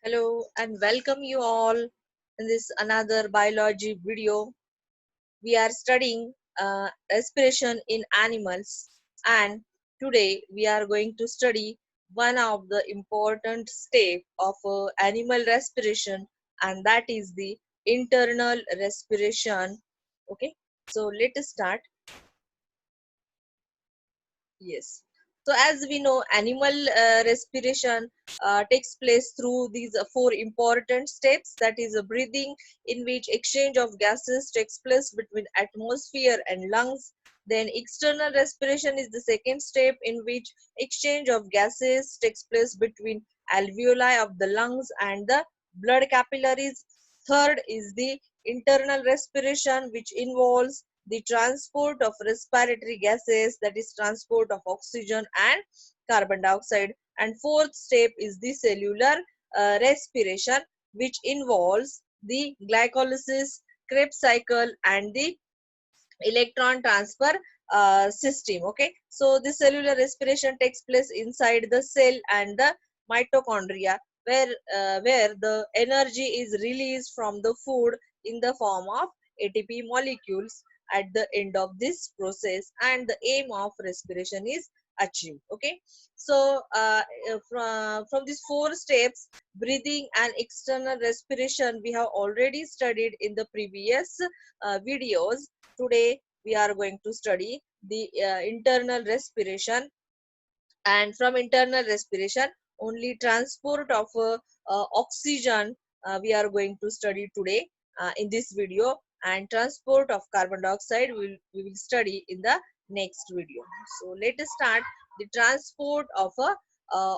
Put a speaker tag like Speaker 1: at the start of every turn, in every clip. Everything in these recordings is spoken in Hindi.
Speaker 1: Hello and welcome you all in this another biology video. We are studying respiration in animals, and today we are going to study one of the important step of animal respiration, and that is the internal respiration. Okay, so let us start. Yes. So as we know, animal respiration takes place through these four important steps. That is breathing, in which exchange of gases takes place between atmosphere and lungs. Then external respiration is the second step, in which exchange of gases takes place between alveoli of the lungs and the blood capillaries. Third is the internal respiration, which involves the transport of respiratory gases, that is transport of oxygen and carbon dioxide. And fourth step is the cellular respiration, which involves the glycolysis, Krebs cycle and the electron transfer system. Okay, so the cellular respiration takes place inside the cell and the mitochondria, where the energy is released from the food in the form of ATP molecules at the end of this process, and the aim of respiration is achieved. Okay, so from these four steps, breathing and external respiration, we have already studied in the previous videos. Today we are going to study the internal respiration, and from internal respiration only transport of oxygen we are going to study today in this video, and transport of carbon dioxide we will study in the next video. So let us start the transport of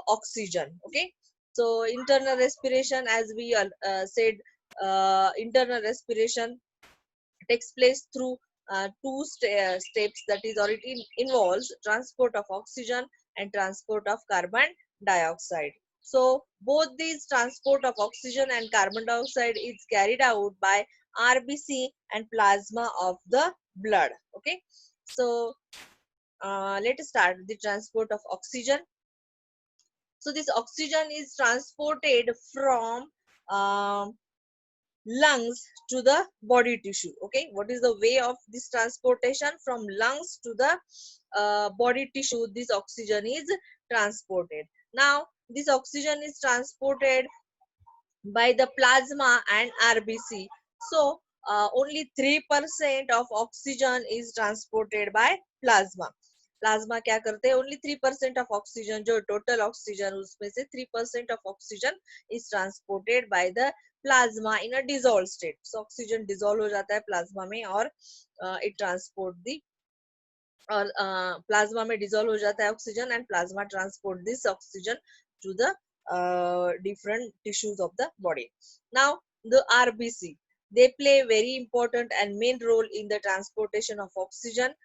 Speaker 1: oxygen. Okay, so internal respiration, as we said, internal respiration takes place through two steps, that is, or it involves transport of oxygen and transport of carbon dioxide. So both these transport of oxygen and carbon dioxide is carried out by RBC and plasma of the blood. Okay, so let us start the transport of oxygen. So this oxygen is transported from lungs to the body tissue. Okay, what is the way of this transportation? From lungs to the body tissue, this oxygen is transported. Now this oxygen is transported by the plasma and RBC. So only 3% of oxygen is transported by plasma. Plasma क्या करते हैं? ओनली 3% ऑफ ऑक्सीजन, जो टोटल ऑक्सीजन उसमें से 3% of oxygen is transported by the plasma in a dissolve state. So oxygen dissolve हो जाता है प्लाज्मा में, और इट ट्रांसपोर्ट दी, और प्लाज्मा में डिजोल्व हो जाता है oxygen, and plasma transport this oxygen to the different tissues of the body. Now the RBC, they play very important and main role in the transportation of oxygen.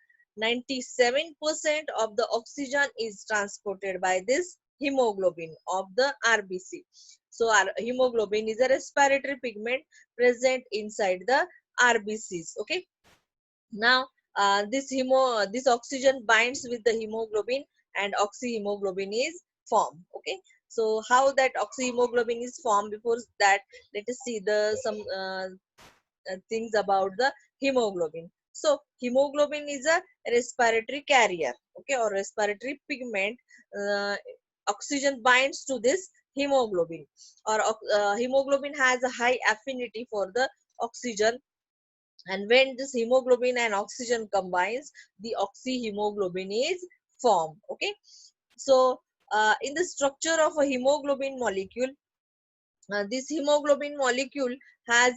Speaker 1: 97% of the oxygen is transported by this hemoglobin of the RBC. So our hemoglobin is a respiratory pigment present inside the RBCs. Okay, now this oxygen binds with the hemoglobin, and oxyhemoglobin is formed. Okay, so how that oxyhemoglobin is formed? Before that, let us see the some things about the hemoglobin. So hemoglobin is a respiratory carrier. Okay, or respiratory pigment. uh, Oxygen binds to this hemoglobin, or hemoglobin has a high affinity for the oxygen, and when this hemoglobin and oxygen combines, the oxyhemoglobin is formed. Okay, so in the structure of a hemoglobin molecule, this hemoglobin molecule has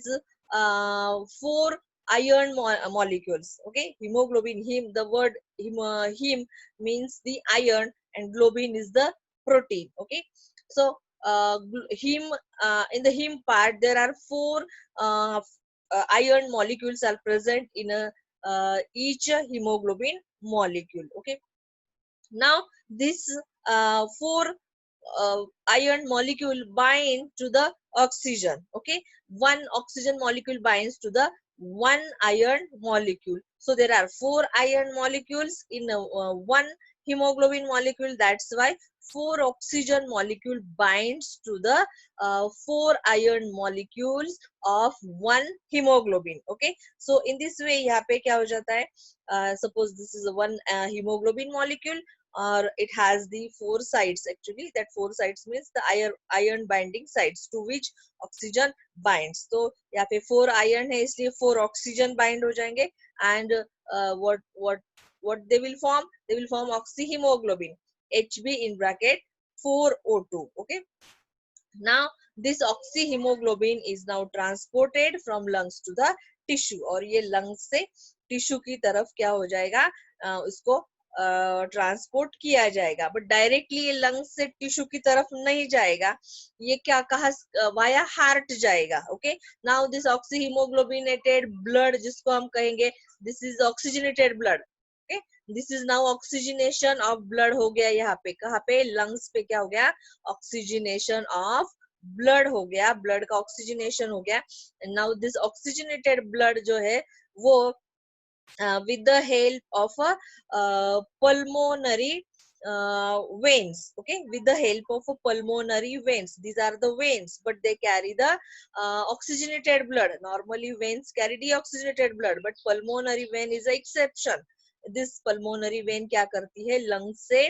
Speaker 1: four iron molecules. Okay, hemoglobin, heme, the word heme means the iron, and globin is the protein. Okay, so heme, in the heme part there are four iron molecules are present in a each hemoglobin molecule. Okay, now this four iron molecule bind to the oxygen. Okay, one oxygen molecule binds to the one iron molecule. So there are four iron molecules in one hemoglobin molecule. That's why 4 oxygen molecule binds to the 4 iron molecules of 1 hemoglobin. Okay, so in this way यहाँ पे क्या हो जाता है, suppose this is one hemoglobin molecule, or it has the 4 sides. Actually that 4 sides means the iron binding sides to which oxygen binds. तो यहाँ पे 4 iron है इसलिए 4 oxygen bind हो जाएंगे, and what they will form, they will form oxyhemoglobin, Hb in bracket 4O2. Okay, now this oxyhemoglobin is now transported from lungs to the tissue, और ये lungs से tissue की तरफ क्या हो जाएगा, उसको ट्रांसपोर्ट किया जाएगा, बट डायरेक्टली ये लंग्स से टिश्यू की तरफ नहीं जाएगा, ये क्या कहा, वाया हार्ट जाएगा. ओके, नाउ दिस ऑक्सीहीमोग्लोबिनेटेड ब्लड जिसको हम कहेंगे, this is oxygenated blood. Okay, this is now oxygenation of blood हो गया, यहाँ पे कहाँ पे, लंग्स पे क्या हो गया, ऑक्सीजनेशन ऑफ ब्लड हो गया, ब्लड का ऑक्सीजनेशन हो गया. नाउ दिस ऑक्सीजनेटेड ब्लड जो है वो with the help of a pulmonary veins. Okay, with the help of a pulmonary veins, these are the veins but they carry the oxygenated blood. Normally veins carry deoxygenated blood, but pulmonary vein is an exception. This pulmonary vein क्या करती है, lungs से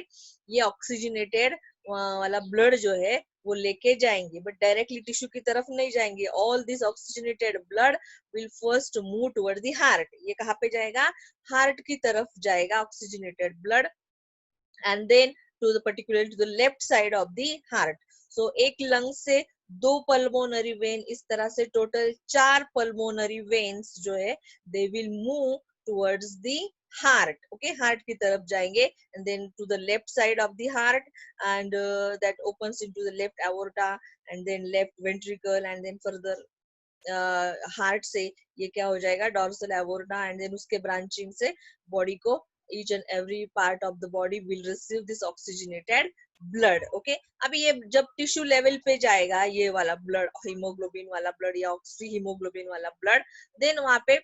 Speaker 1: ये oxygenated वाला blood जो है वो लेके जाएंगे, बट डायरेक्टली टिश्यू की तरफ नहीं जाएंगे. All this oxygenated blood will first move toward the heart. ये कहाँ पे जाएगा, हार्ट की तरफ जाएगा oxygenated blood, and then to the particular to the left side of the heart. So एक लंग से 2 पल्मोनरी वेन, इस तरह से टोटल 4 पल्मोनरी वेन्स जो है they will move towards the heart. Okay, heart की तरफ जाएंगे, and then to the left side of the heart, and that opens into the left aorta, and then left ventricle, and then further heart से ये क्या हो जाएगा, dorsal aorta, and then उसके branching से body को each and every part of the body will receive this oxygenated blood. Okay, अभी ये जब टिश्यू लेवल पे जाएगा ये वाला ब्लड, हीमोग्लोबिन वाला ब्लड या ऑक्सी हीमोग्लोबिन वाला ब्लड, देन वहां पे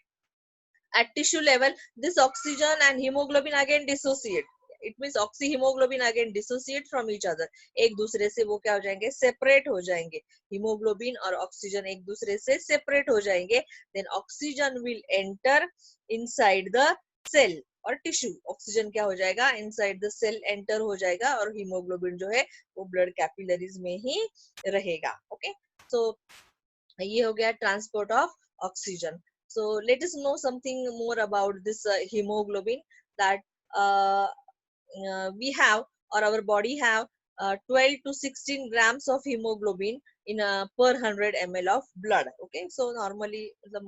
Speaker 1: at tissue level this oxygen and hemoglobin again dissociate. It means oxyhemoglobin again dissociate from each other. एक दूसरे से वो क्या हो जाएंगे, सेपरेट हो जाएंगे. हीमोग्लोबिन और ऑक्सीजन एक दूसरे से सेपरेट हो जाएंगे. Then oxygen will enter inside the cell और टिश्यू. ऑक्सीजन क्या हो जाएगा, इनसाइड द सेल एंटर हो जाएगा, और हीमोग्लोबिन जो है वो ब्लड कैपिलरीज में ही रहेगा. ओके, सो ये हो गया transport of oxygen. So let us know something more about this hemoglobin, that we have, or our body have 12 to 16 grams of hemoglobin in per 100 ml of blood. Okay, so normally the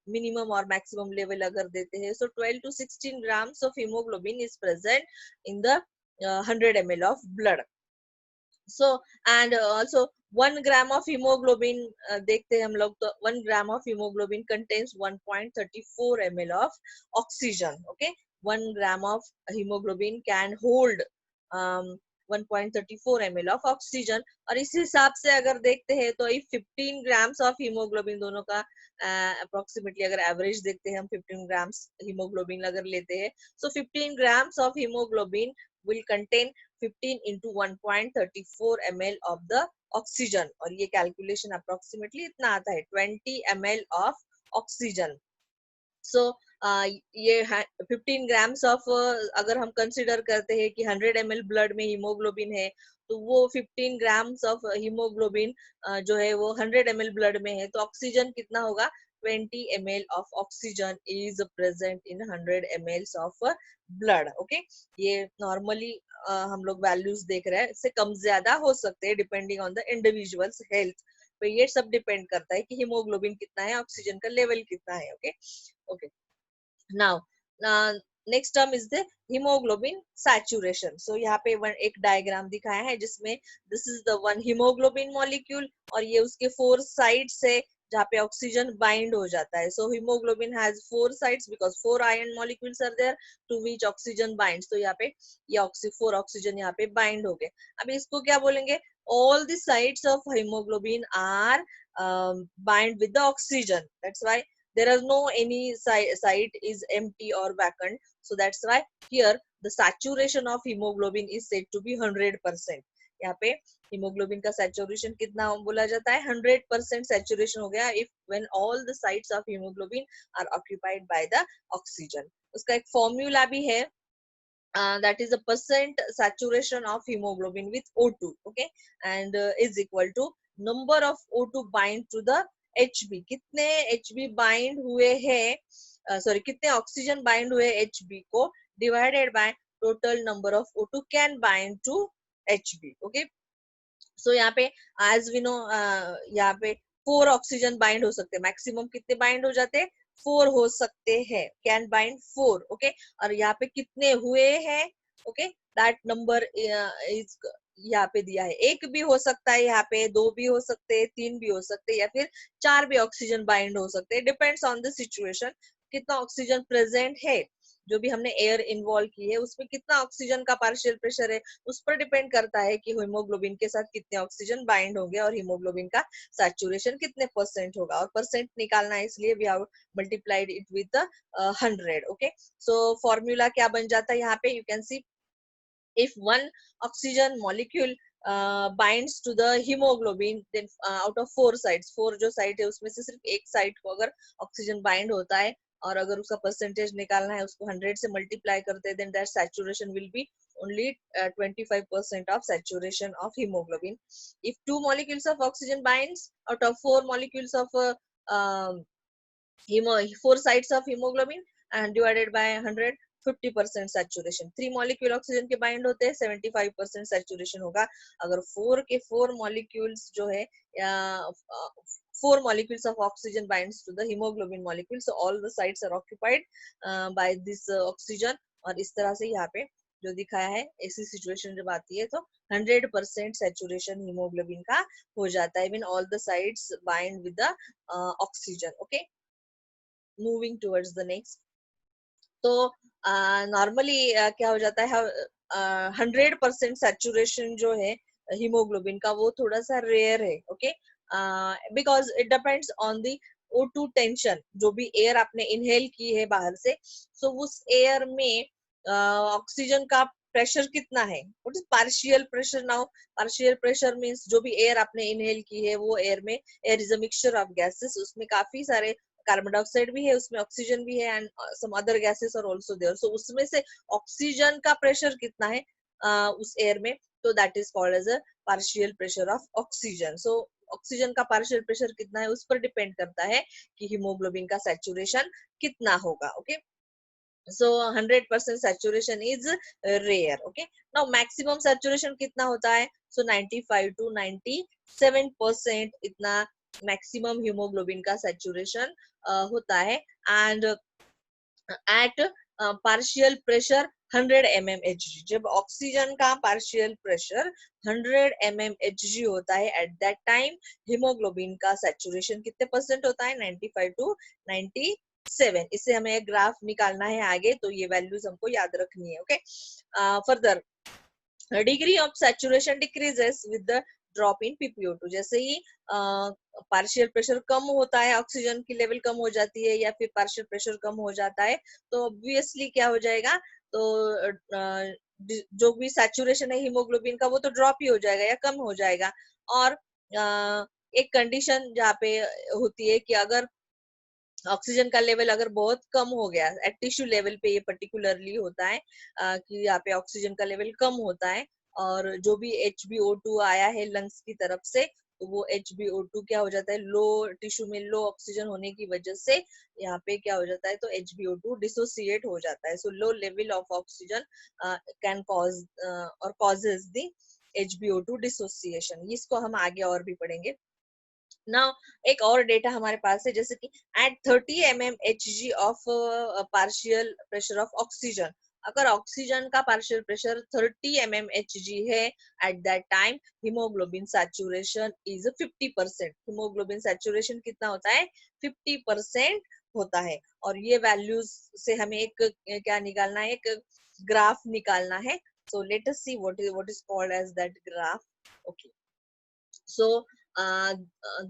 Speaker 1: minimum or maximum level agar dete hai, so 12 to 16 grams of hemoglobin is present in the 100 ml of blood. So and also 1 gram of hemoglobin देखते हैं हम लोग, तो 1 gram of hemoglobin contains 1.34 ml of oxygen. Okay, 1 gram of hemoglobin can hold 1.34 ml of oxygen. और इस हिसाब से अगर देखते हैं तो 15 grams of hemoglobin दोनों का approximately अगर average देखते हैं हम 15 grams hemoglobin अगर लेते हैं, so 15 grams of hemoglobin will contain 15 into 1.34 ml of the oxygen. और ये calculation approximately इतना आता है 20 ml of oxygen. So ये 15 grams of अगर हम consider करते हैं कि 100 ml blood में hemoglobin है, तो वो 15 grams of hemoglobin जो है वो 100 ml blood में है, तो oxygen कितना होगा, 20 ml of oxygen is present in 100 ml of blood. Okay, ये normally हम लोग values देख रहे हैं, इससे कम ज्यादा हो सकते हैं depending on the individual's health. तो ये सब डिपेंड करता है कि हीमोग्लोबिन कितना है, ऑक्सीजन का लेवल कितना है. Okay okay, now next term is the hemoglobin saturation. So यहाँ पे एक डायग्राम दिखाया है जिसमें this is the one hemoglobin molecule, और ये उसके 4 साइड्स से जहाँ पे ऑक्सीजन बाइंड हो जाता है. So haemoglobin has 4 sides because 4 iron molecules are there to which oxygen binds. तो यहाँ पे ये 4 ऑक्सीजन यहाँ पे बाइंड हो गए. अभी इसको क्या बोलेंगे, all the sides of hemoglobin are bind with the oxygen. That's why there are no any site is empty or vacant. So that's why here the saturation of hemoglobin is said to be 100%. यहाँ पे hemoglobin का saturation कितना बोला जाता है, 100% saturation हो गया if when all the sites of hemoglobin are occupied by the oxygen. उसका एक formula भी है, that is the percent saturation of hemoglobin with O2, okay, and is equal to number of O2 bind to the HB. कितने HB bind हुए हैं, sorry, कितने oxygen bind हुए HB को divided by total number of O2 can bind to HB, okay. So यहाँ पे as we know, यहाँ पे 4 ऑक्सीजन बाइंड हो सकते हैं, मैक्सिमम कितने बाइंड हो जाते हैं, 4 हो सकते हैं, कैन बाइंड 4, ओके। और यहाँ पे कितने हुए हैं, ओके, दैट नंबर इज यहाँ पे दिया है, एक भी हो सकता है, यहाँ पे 2 भी हो सकते हैं, 3 भी हो सकते हैं, या फिर 4 भी ऑक्सीजन बाइंड हो सकते हैं, डिपेंड्स ऑन द सिचुएशन, कितना ऑक्सीजन प्रेजेंट है, जो भी हमने एयर इन्वॉल्व की है उसमें कितना ऑक्सीजन का पार्शियल प्रेशर है, उस पर डिपेंड करता है कि हीमोग्लोबिन के साथ कितने ऑक्सीजन बाइंड होंगे और हीमोग्लोबिन का सैचुरेशन कितने परसेंट होगा, और परसेंट निकालना है इसलिए we have multiplied it with 100, okay. So formula क्या बन जाता है यहाँ पे, you can see if one oxygen molecule binds to the hemoglobin, then out of 4 sites, 4 जो साइट है उसमें से सिर्फ एक साइट को अगर ऑक्सीजन बाइंड होता है और अगर उसका परसेंटेज निकालना है उसको 100 से मल्टीप्लाई करते हैं, then that saturation will be only 25% of saturation of hemoglobin. If 2 molecules of oxygen binds out of 4 molecules of 4 sites of hemoglobin and divided by 100, 50% saturation. 3 molecule oxygen के बाइंड होते हैं, 75% saturation होगा। अगर 4 के 4 molecules जो है, 4 molecules of oxygen binds to the hemoglobin molecule, so all the sites are occupied by this oxygen, और इस तरह से यहाँ पे जो दिखाया है, ऐसी सिचुएशन जब आती है तो 100% saturation hemoglobin का हो जाता है when all the sites bind with the oxygen, okay. Moving towards the next, तो नॉर्मली क्या हो जाता है, 100% सैचुरेशन जो है हीमोग्लोबिन का वो थोड़ा सा रेयर है, okay, because it depends on the O2 tension, जो भी एयर आपने इनहेल की है बाहर से, सो उस एयर में ऑक्सीजन का प्रेशर कितना है, what is partial pressure. Now partial pressure means जो भी एयर आपने इनहेल की है वो एयर में, air is a mixture of gases, उसमें काफी सारे कार्बन डाइऑक्साइड भी है, उसमें ऑक्सीजन भी है, and some other gases are also there, so उसमें से ऑक्सीजन का प्रेशर कितना है उस एयर में, तो that is called as a partial pressure of oxygen. So oxygen का पार्शियल प्रेशर कितना है उस पर डिपेंड करता है कि हीमोग्लोबिन का सैचुरेशन कितना होगा, okay. So 100% saturation is rare, okay. Now maximum saturation कितना होता है, so 95 to 97% इतना maximum hemoglobin का saturation होता है, and at partial pressure 100 mmHg, जब ऑक्सीजन का पार्शियल प्रेशर 100 mmHg होता है, एट दैट टाइम हीमोग्लोबिन का सैचुरेशन कितने परसेंट होता है, 95 to 97। इससे हमें एक ग्राफ निकालना है आगे, तो ये वैल्यूज हमको याद रखनी है, okay. Further degree of saturation decreases with the drop in PPO2, जैसे ही पार्शियल प्रेशर कम होता है, ऑक्सीजन की लेवल कम हो जाती है या फिर पार्शियल प्रेशर कम हो जाता है, तो ऑब्वियसली क्या हो जाएगा, तो जो भी सैचुरेशन है हीमोग्लोबिन का वो तो ड्रॉप ही हो जाएगा या कम हो जाएगा। और एक कंडीशन जहाँ पे होती है कि अगर ऑक्सीजन का लेवल अगर बहुत कम हो गया, एट टिश्यू लेवल पे ये पर्टिकुलरली होता है कि यहाँ पे ऑक्सीजन का लेवल कम होता है, और जो भी HbO2 आया है लंग्स की तरफ से, तो वो HbO2 क्या हो जाता है, लो टिश्यू में लो ऑक्सीजन होने की वजह से यहाँ पे क्या हो जाता है, तो HbO2 डिसोसिएट हो जाता है। So low level of oxygen can cause और कॉजेज द HbO2 डिसोसिएशन, इसको हम आगे और भी पढ़ेंगे। नाउ एक और डेटा हमारे पास है, जैसे कि at 30 mmHg of partial pressure of oxygen, अगर ऑक्सीजन का पार्शियल प्रेशर 30 mmHg है, at that time haemoglobin saturation is 50%। Haemoglobin saturation कितना होता है, 50% होता है। और ये वैल्यूज से हमें एक क्या निकालना है, एक ग्राफ निकालना है। So let us see what is called as that graph, okay. So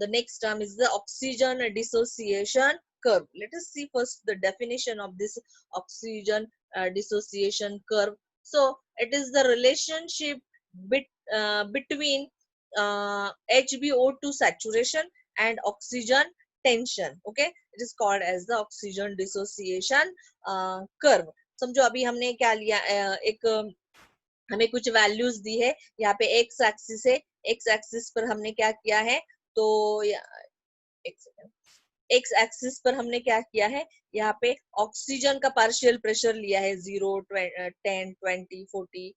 Speaker 1: the next term is the oxygen dissociation curve. Let us see first the definition of this oxygen dissociation curve. So it is the relationship between HbO2 saturation and oxygen tension. Okay, it is called as the oxygen dissociation curve. समझो अभी हमने क्या लिया, एक हमें कुछ वैल्यूज दी है, यहाँ पे एक्स एक्सिस है, एक्स एक्सिस पर हमने क्या किया है, तो एक सेकंड, एक्स एक्सिस पर हमने क्या किया है, यहाँ पे ऑक्सीजन का पार्शियल प्रेशर लिया है 0, 10, 20, 40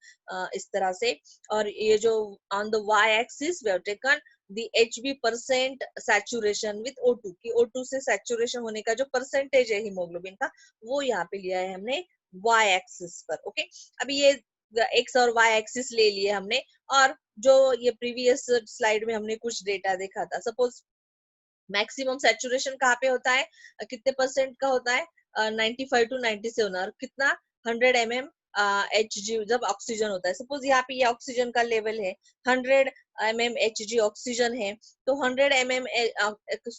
Speaker 1: इस तरह से, और ये जो on the Y axis we have taken the Hb percent saturation with O2 की O2 से सैचुरेशन होने का जो परसेंटेज है हीमोग्लोबिन का, वो यहाँ पे लिया है हमने वाई एक्सिस पर. ओके, अभी ये एक्स और वाई एक्सिस ले लिए हमने, और जो ये प्रीवियस स्लाइड में हमने कुछ डेटा देखा था, सपोज मैक्सिमम सैचुरेशन कहाँ पे होता है, कितने परसेंट का होता है, 95 to 97, और कितना 100 mm Hg जब ऑक्सीजन होता है. सपोज यहाँ पे ये ऑक्सीजन का लेवल है 100 mm Hg ऑक्सीजन है, तो 100 mm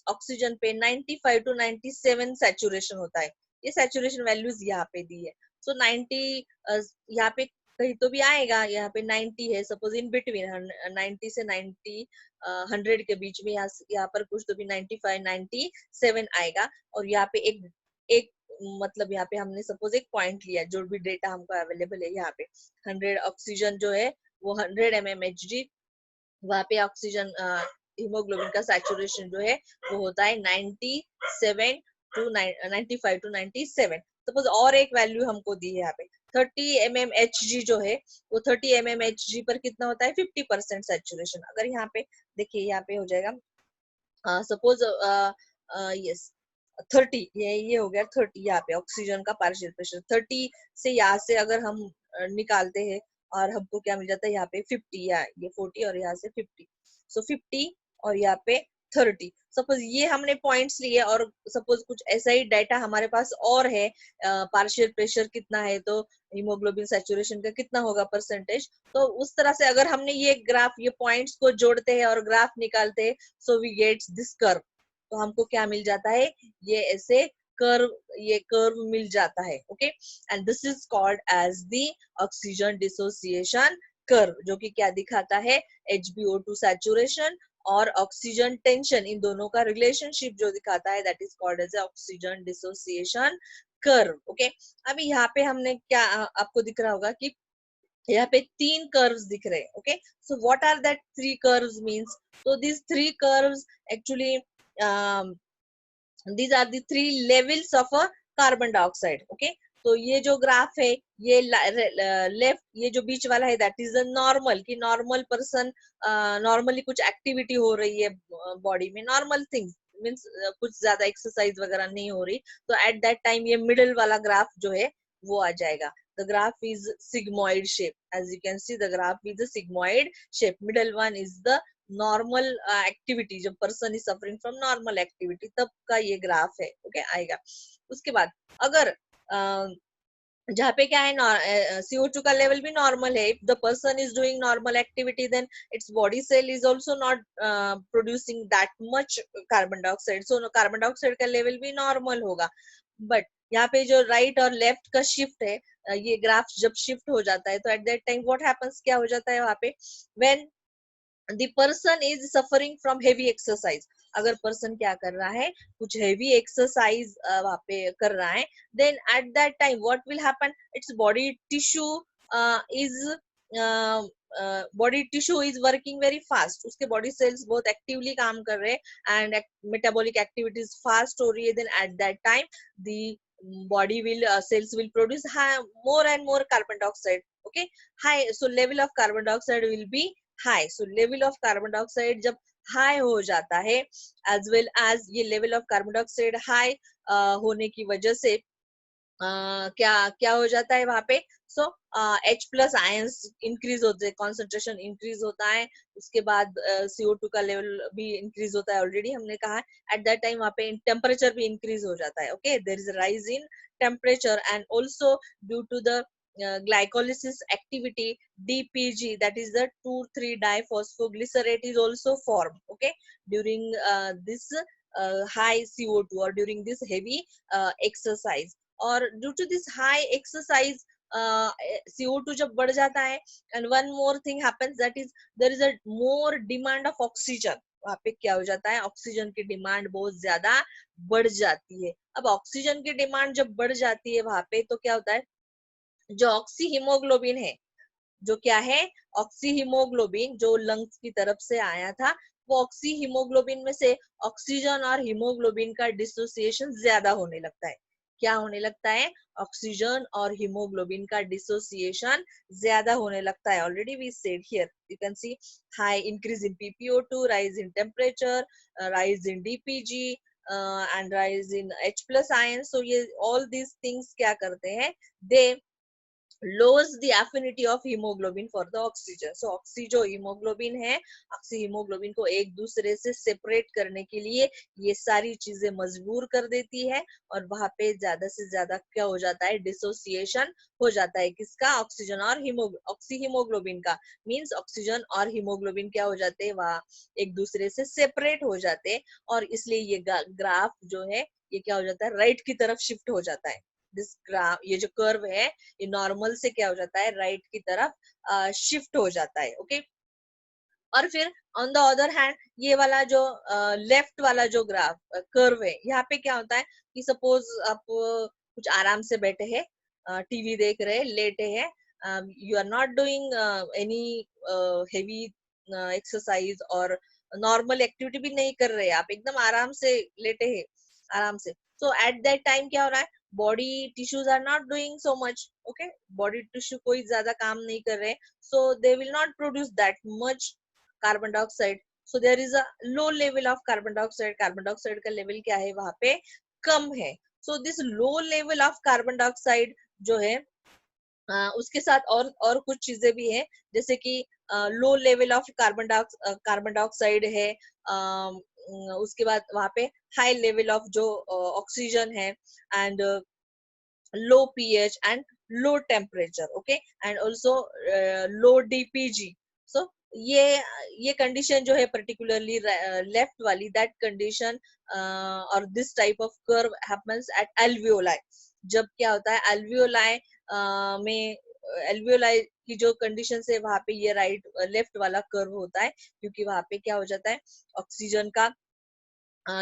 Speaker 1: ऑक्सीजन पे 95 to 97 सैचुरेशन होता है. ये सैचुरेशन वैल्यूज यहाँ पे दी है. सो 90 यहाँ पे कहीं तो भी आएगा, यहाँ पे 90 है, सपोज इन बिटवीन 90 से 90 100 के बीच में, यहाँ पर कुछ तो भी 95 97 आएगा, और यहाँ पे एक एक मतलब यहाँ पे हमने सपोज एक पॉइंट लिया, जो भी डेटा हमको अवेलेबल है, यहाँ पे 100 ऑक्सीजन जो है वो 100 mm Hg, वहाँ पे ऑक्सीजन हीमोग्लोबिन का सैचुरेशन जो है वो होता है 97 टू 95 टू 97. सपोज और एक वैल्यू हमको दी है यहाँ पे 30 mm Hg जो है, वो 30 mm Hg पर कितना होता है 50% सैचुरेशन. अगर यहाँ पे देखिए, यहाँ पे हो जाएगा सपोज यस 30, ये हो गया 30, यहाँ पे ऑक्सीजन का पार्शियल प्रेशर 30 से यहाँ से अगर हम निकालते हैं, और हमको क्या मिल जाता है यहाँ पे 50, या ये 40 और यहाँ से 50, सो 50 और यहाँ पे 30. सपोज ये हमने पॉइंट्स लिए, और सपोज कुछ ऐसा ही डाटा हमारे पास और है, पार्शियल प्रेशर कितना है, तो हीमोग्लोबिन सैचुरेशन का कितना होगा परसेंटेज, तो उस तरह से अगर हमने ये ग्राफ, ये पॉइंट्स को जोड़ते हैं और ग्राफ निकालते हैं, so we gets this curve. तो हमको क्या मिल जाता है, ये ऐसे कर्व, ये कर्व मिल जाता है. Okay, and this is called as the oxygen dissociation curve, जो कि क्या दिखाता है, HbO2 सैचुरेशन और ऑक्सीजन टेंशन, इन दोनों का रिलेशनशिप जो दिखाता है, that is called as oxygen dissociation curve. Okay, अभी यहाँ पे हमने क्या आपको दिख रहा होगा कि यहाँ पे 3 कर्व्स दिख रहे हैं. Okay, so what are that 3 curves means, so these 3 curves actually, um, these are the 3 levels of a carbon dioxide. Okay, तो ये जो ग्राफ है, ये लेफ्ट, ये जो बीच वाला है, दैट इज अ नॉर्मल, कि नॉर्मल पर्सन नॉर्मली कुछ एक्टिविटी हो रही है बॉडी में, नॉर्मल थिंग्स मीन्स कुछ ज्यादा एक्सरसाइज वगैरह नहीं हो रही, तो एट दैट टाइम ये मिडिल वाला ग्राफ जो है वो आ जाएगा. The graph is sigmoid shape. As you can see, the graph is a sigmoid shape. Middle one is the normal activity. जब person is suffering from normal activity, तब का ये ग्राफ है. ओके, आएगा. उसके बाद अगर जहाँ पे क्या है, CO2 का लेवल भी नॉर्मल है, if the person is doing normal activity, then its body cell is also not producing that much carbon dioxide, so carbon dioxide का लेवल भी नॉर्मल होगा. बट यहाँ पे जो राइट और लेफ्ट का शिफ्ट है, ये ग्राफ जब शिफ्ट हो जाता है, तो eight that time what happens, क्या हो जाता है वहां पे, when the person is suffering from heavy exercise, अगर पर्सन क्या कर रहा है, कुछ हेवी एक्सरसाइज वहां पे कर रहा है, then at that time what will happen, its body tissue is body tissue is working very fast, उसके body cells बहुत एक्टिवली काम कर रहे हैं, and metabolic activities fast हो रही है, then at that time the body will cells will produce more and more carbon dioxide. Okay, high, so level of carbon dioxide will be high. So level of carbon dioxide जब high हो जाता है, as well as ये level of carbon dioxide high होने की वजह से क्या क्या हो जाता है वहां पे, सो H प्लस आयंस इंक्रीज होते हैं, कॉन्सेंट्रेशन इंक्रीज होता है, उसके बाद CO2 का लेवल भी इंक्रीज होता है, ऑलरेडी हमने कहा. एट दैट टाइम वहां पे टेम्परेचर भी इंक्रीज हो जाता है. Okay, there is rise in temperature, and also due to the glycolysis activity, DPG, that is the 2,3 diphosphoglycerate is also formed. Okay, during this high CO2 or during this heavy exercise, or due to this high exercise CO2 जब बढ़ जाता है, and one more thing happens, that is there is a more demand of oxygen. वहाँ पे क्या हो जाता है, ऑक्सीजन की डिमांड बहुत ज्यादा बढ़ जाती है. अब ऑक्सीजन की डिमांड जब बढ़ जाती है वहां पे, तो क्या होता है, जो ऑक्सी हीमोग्लोबिन है, जो क्या है, ऑक्सी हीमोग्लोबिन जो लंग्स की तरफ से आया था, वो ऑक्सी हीमोग्लोबिन में से ऑक्सीजन और हीमोग्लोबिन का डिसोसिएशन ज्यादा होने लगता है. क्या होने लगता है, ऑक्सीजन और हीमोग्लोबिन का डिसोसिएशन ज्यादा होने लगता है. Already we said here, you can see high increase in PPO2, rise in temperature, rise in DPG and rise in H+ ion. So ये ऑल दीज थिंग्स क्या करते हैं, they lowers the affinity of hemoglobin for the oxygen. So oxy जो हीमोग्लोबिन है, ऑक्सी हीमोग्लोबिन को एक दूसरे से सेपरेट करने के लिए ये सारी चीजें मजबूर कर देती है, और वहां पे ज्यादा से ज्यादा क्या हो जाता है, डिसोसिएशन हो जाता है. किसका, ऑक्सीजन और ऑक्सी हीमोग्लोबिन का. मींस ऑक्सीजन और हीमोग्लोबिन क्या हो जाते हैं, वहां एक दूसरे से सेपरेट हो जाते हैं, और इसलिए ये ग्राफ जो है ये क्या हो जाता है, राइट की तरफ शिफ्ट हो जाता है. दिस ग्राफ, ये जो कर्व है, ये नॉर्मल से क्या हो जाता है, राइट की तरफ शिफ्ट हो जाता है. ओके. और फिर ऑन द अदर हैंड ये वाला जो लेफ्ट वाला जो ग्राफ कर्व है, यहाँ पे क्या होता है कि सपोज आप कुछ आराम से बैठे हैं, टीवी देख रहे हैं, लेटे हैं, you are not doing any heavy exercise और नॉर्मल एक्टिविटी भी नहीं कर रहे, आप एकदम आराम से लेटे हैं, आराम से. सो एट दैट टाइम क्या हो रहा है, body tissues are not doing so much. Okay, body tissue कोई ज्यादा काम नहीं कर रहे, so they will not produce that much carbon dioxide. So there is a low level of carbon dioxide. carbon dioxide का लेवल क्या है, वहां पे कम है. so this low level of carbon dioxide जो है, उसके साथ और कुछ चीजें भी है, जैसे कि लो लेवल ऑफ कार्बन डाइऑक्साइड है, उसके बाद वहां पे हाई लेवल ऑफ जो ऑक्सीजन है, and low pH and low temperature. Okay, and also low DPG. So ये कंडीशन जो है particularly left वाली, that condition or this type of curve happens at alveoli. जब क्या होता है, alveoli में alveoli की जो कंडीशन है वहां पे ये राइट लेफ्ट वाला कर्व होता है, क्योंकि वहां पे क्या हो जाता है, ऑक्सीजन का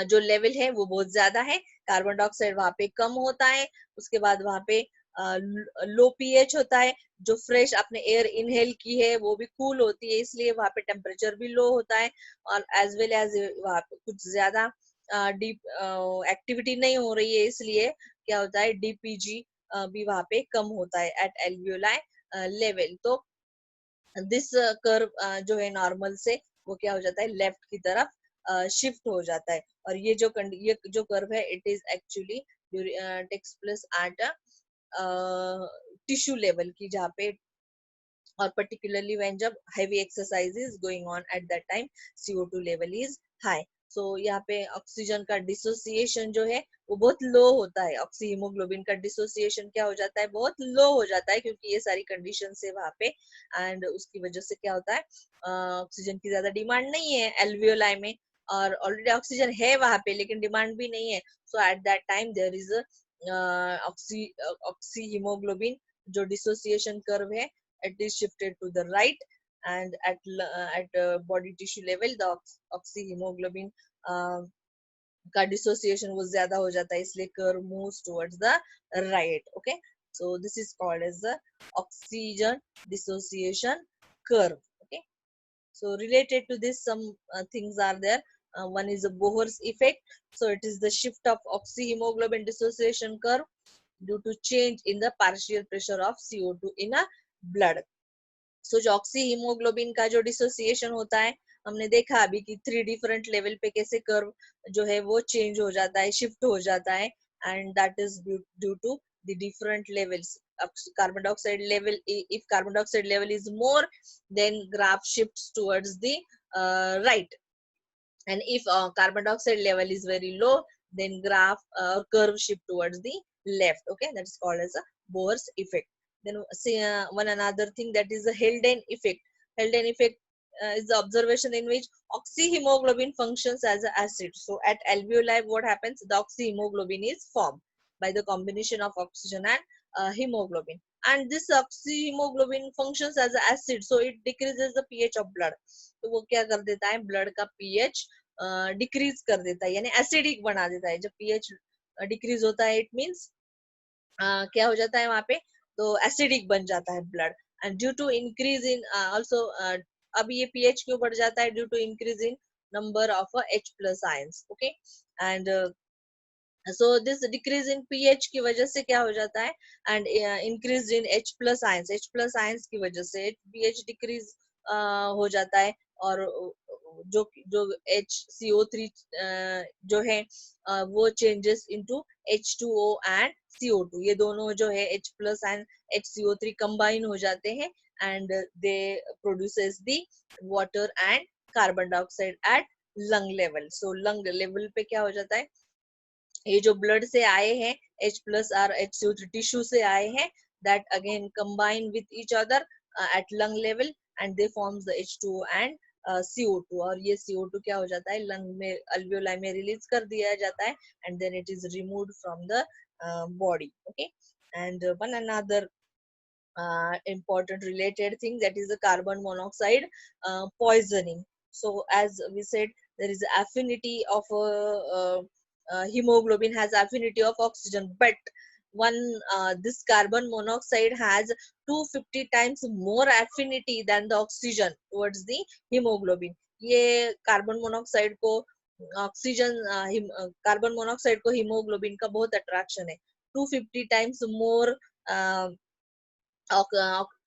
Speaker 1: जो लेवल है वो बहुत ज्यादा है, कार्बन डाइऑक्साइड वहां पे कम होता है. उसके बाद वहां पे लो पीएच होता है, जो फ्रेश आपने एयर इनहेल की है वो भी कूल होती है, इसलिए वहां पे टेम्परेचर भी लो होता है, और एज वेल एज वहां पे कुछ ज्यादा डीप एक्टिविटी नहीं हो रही है, इसलिए क्या होता है, DPG भी वहां पे कम होता है एट एल्वियोलाई लेवल. तो दिस कर्व जो है नॉर्मल से वो क्या हो जाता है, लेफ्ट की तरफ शिफ्ट हो जाता है. और ये जो कर्व है, it is actually takes place at tissue level की, जहाँ पे, और particularly when जब heavy exercise is going on, at that time CO2 level is high. so यहाँ पे ऑक्सीजन का डिसोसिएशन जो है वो बहुत लो होता है, ऑक्सी हीमोग्लोबिन का डिसोसिएशन क्या हो जाता है, बहुत लो हो जाता है, क्योंकि ये सारी कंडीशन है वहां पे, एंड उसकी वजह से क्या होता है, ऑक्सीजन की ज्यादा डिमांड नहीं है एल्वियोलाई में, और ऑलरेडी ऑक्सीजन है वहां पे लेकिन डिमांड भी नहीं है. So at that time there is oxy hemoglobin जो डिसोसिएशन कर्व है, it is shifted to the right, and at body tissue level the oxyhemoglobin का डिसोसिएशन वो ज्यादा हो जाता है, इसलिए curve moves towards the right. Okay, so this is called as the oxygen dissociation curve. Okay, so related to this some things are there. One is the Bohr's effect. So it is the shift of oxyhemoglobin dissociation curve due to change in the partial pressure of CO2 in a blood. सो जो ऑक्सी हीमोग्लोबिन का जो डिसोसिएशन होता है, हमने देखा अभी कि 3 डिफरेंट लेवल पे कैसे कर्व जो है वो चेंज हो जाता है, शिफ्ट हो जाता है, and that is due to the different levels. Carbon dioxide level, if carbon dioxide level is more, then graph shifts towards the right, and if carbon dioxide level is very low, then graph curve shift towards the left. Okay, that is called as a Bohr's effect. Then say one another thing, that is the Haldane effect. Haldane effect is the observation in which oxyhemoglobin functions as an acid. So at alveoli, what happens? The oxyhemoglobin is formed by the combination of oxygen and hemoglobin. And this oxyhemoglobin functions as an acid, so it decreases the pH of blood. तो वो क्या कर देता है, ब्लड का pH डिक्रीज कर देता है, यानी एसिडिक बना देता है. जब pH डिक्रीज होता है, इट मीन्स क्या हो जाता है वहां पे, तो एसिडिक बन जाता है blood. And due to increase in also, अब ये पीएच क्यों बढ़ जाता है? Due to increase in number of H plus ions. Okay, and so this decrease in pH की वजह से क्या हो जाता है, and increase in H plus ions. H plus ions की वजह से पीएच डिक्रीज हो जाता है. और जो जो HCO3 जो है वो changes into H2O and CO2. ये दोनों जो है H plus and HCO3 combine हो जाते हैं, and they produces the water and carbon dioxide eight lung level. So lung level पे क्या हो जाता है, ये जो ब्लड से आए हैं H प्लस और HCO3 टिश्यू से आए हैं, that again combine with each other at lung level and they forms the H2O and CO2. और ये CO2 क्या हो जाता है, लंग में alveoli में रिलीज कर दिया जाता है, and then it is removed from the body. Okay, and one another important related thing, that is the carbon monoxide poisoning. So as we said, there is affinity of hemoglobin has affinity of oxygen, but one this carbon monoxide has 250 times more affinity than the oxygen towards the hemoglobin. ये कार्बन मोनोक्साइड को ऑक्सीजन, कार्बन मोनोक्साइड को हीमोग्लोबिन का बहुत अट्रैक्शन है. 250 टाइम्स मोर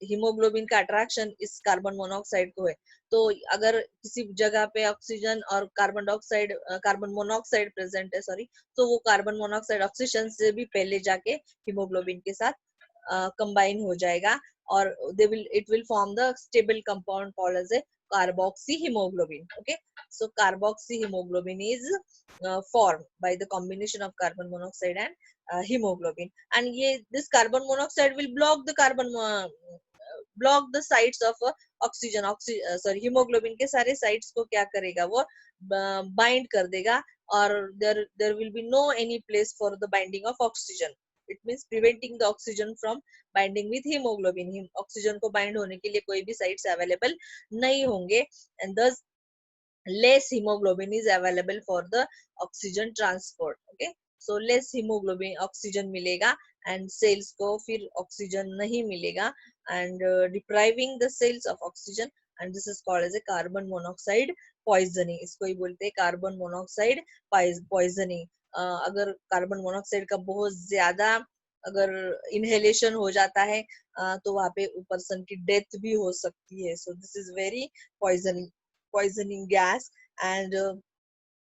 Speaker 1: हीमोग्लोबिन का अट्रैक्शन इस कार्बन मोनोऑक्साइड को है. तो अगर किसी जगह पे ऑक्सीजन और carbon dioxide, carbon monoxide present है, सॉरी, तो वो कार्बन मोनोऑक्साइड ऑक्सीजन से भी पहले जाके हीमोग्लोबिन के साथ कंबाइन हो जाएगा, और they will it will form the stable compound called as a carboxy haemoglobin. Okay, so carboxy hemoglobin is formed by the combination of carbon monoxide and hemoglobin. And ये this carbon monoxide will block the block the sites of oxygen. Sorry, hemoglobin के सारे sites को क्या करेगा, वो bind कर देगा, और there will be no any place for the binding of oxygen. It means preventing the oxygen from binding with hemoglobin. Oxygen को bind होने के लिए कोई भी sites available नहीं होंगे, and thus less hemoglobin is available for the oxygen transport. Okay, so less hemoglobin oxygen मिलेगा, and cells को फिर oxygen नहीं मिलेगा, and depriving the cells of oxygen, and this is called as a carbon monoxide poisoning. इसको ही बोलते हैं कार्बन मोनोक्साइड poisoning. अगर कार्बन मोनोक्साइड का बहुत ज्यादा अगर इनहेलेशन हो जाता है, तो वहां पे पर्सन की डेथ भी हो सकती है. So this is very poisoning gas, and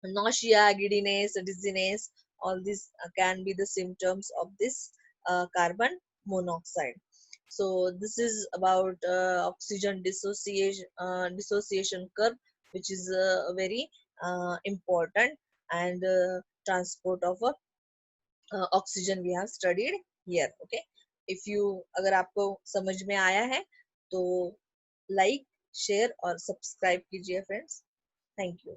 Speaker 1: nausea, giddiness, dizziness, all these can be the symptoms of this carbon monoxide. So this is about oxygen dissociation curve, which is very important, and transport of oxygen we have studied here. Okay, if you अगर आपको समझ में आया है तो लाइक, शेयर और सब्सक्राइब कीजिए फ्रेंड्स. Thank you.